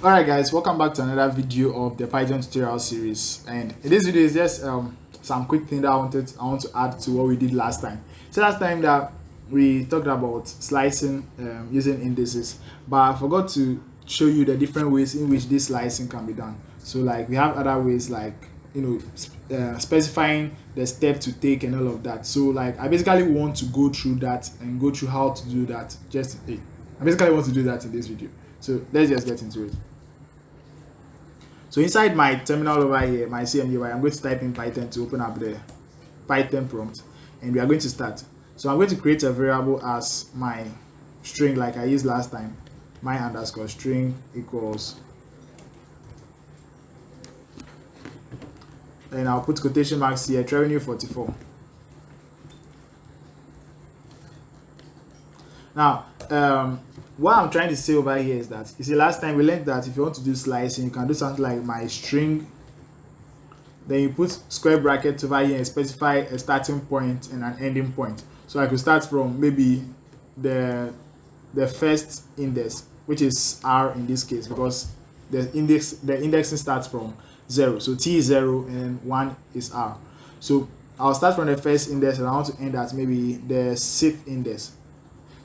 Alright guys, welcome back to another video of the Python tutorial series, and in this video is just some quick thing that I want to add to what we did last time. So last time that we talked about slicing using indices, but I forgot to show you the different ways in which this slicing can be done. So like we have other ways like specifying the step to take and all of that. So like I basically want to go through that and go through how to do that. I basically want to do that in this video. So let's just get into it. So inside my terminal over here, my CMD, I'm going to type in Python to open up the Python prompt, and we are going to start. So I'm going to create a variable as my string like I used last time. My underscore string equals, and I'll put quotation marks here, revenue 44. Now, what I'm trying to say over here is that, you see, last time we learned that if you want to do slicing, you can do something like my string, then you put square brackets over here and specify a starting point and an ending point. So I could start from maybe the first index, which is R in this case, because the indexing starts from 0. So T is 0 and 1 is R. So I'll start from the first index and I want to end at maybe the 6th index.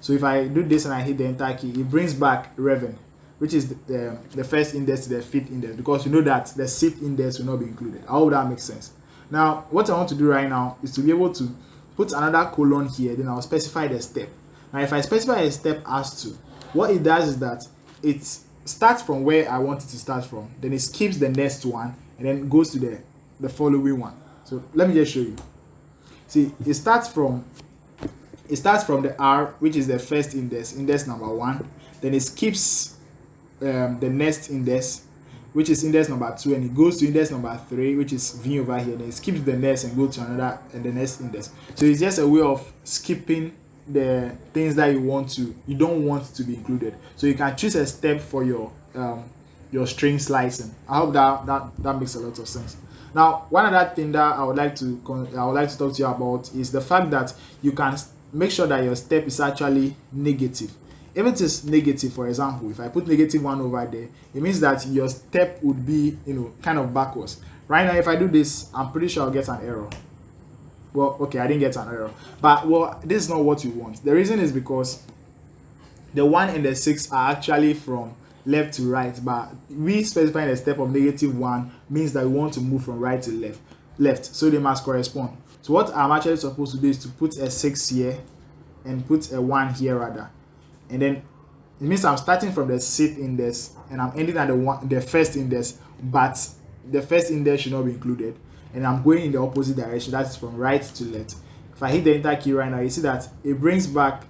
So if I do this and I hit the enter key, it brings back reven, which is the first index to the 5th index, because you know that the 6th index will not be included. I hope that makes sense. Now, what I want to do right now is to be able to put another colon here, then I'll specify the step. Now, if I specify a step as to, what it does is that it starts from where I want it to start from, then it skips the next one, and then goes to the following one. So let me just show you. See, it starts from the R, which is the first index number 1, then it skips the next index, which is index number 2, and it goes to index number 3, which is V over here, then it skips the next and goes to another and the next index. So it's just a way of skipping the things that you don't want to be included. So you can choose a step for your string slicing. I hope that makes a lot of sense. Now, one other thing that I would like to talk to you about is the fact that you can make sure that your step is actually negative. If it is negative, for example, if I put -1 over there, it means that your step would be kind of backwards. Right now, if I do this, I'm pretty sure I'll get an error. Well, okay, I didn't get an error, but this is not what you want. The reason is because the 1 and the 6 are actually from left to right, but we specifying a step of -1 means that we want to move from right to left, so they must correspond. So what I'm actually supposed to do is to put a 6 here and put a 1 here rather, and then it means I'm starting from the 6th index and I'm ending at the first index, but the first index should not be included, and I'm going in the opposite direction, that is from right to left. If I hit the enter key right now, you see that it brings back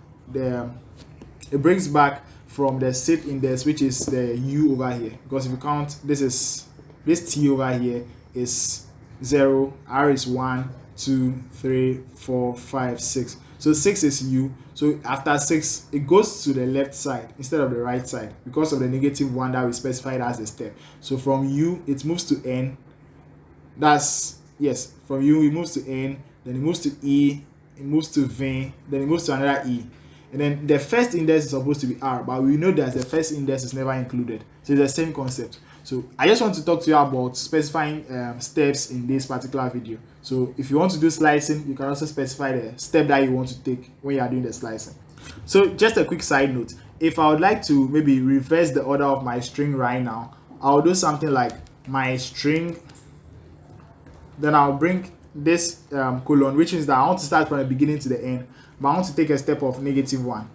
from the 6th index, which is the U over here, because if you count, this T over here is 0, R is 1, 2, 3, 4, 5, 6. So 6 is U. So after 6, it goes to the left side instead of the right side because of the -1 that we specified as a step. So from U, it moves to N. From U, it moves to N, then it moves to E, it moves to V, then it moves to another E. And then the first index is supposed to be R, but we know that the first index is never included. So it's the same concept. So I just want to talk to you about specifying steps in this particular video. So if you want to do slicing, you can also specify the step that you want to take when you are doing the slicing. So just a quick side note, if I would like to maybe reverse the order of my string right now, I'll do something like my string, then I'll bring this colon, which means that I want to start from the beginning to the end, but I want to take a step of -1.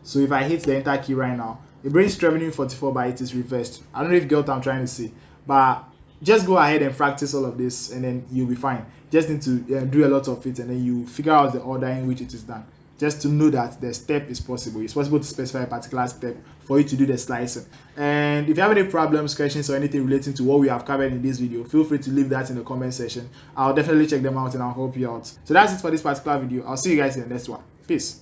So if I hit the enter key right now, it brings revenue 44, but it is reversed. I don't know if you get what I'm trying to say, but just go ahead and practice all of this and then you'll be fine. Just need to do a lot of it, and then you figure out the order in which it is done, just to know that the step is possible. It's possible to specify a particular step for you to do the slicing. And if you have any problems, questions, or anything relating to what we have covered in this video, feel free to leave that in the comment section. I'll definitely check them out and I'll help you out. So that's it for this particular video. I'll see you guys in the next one. Peace.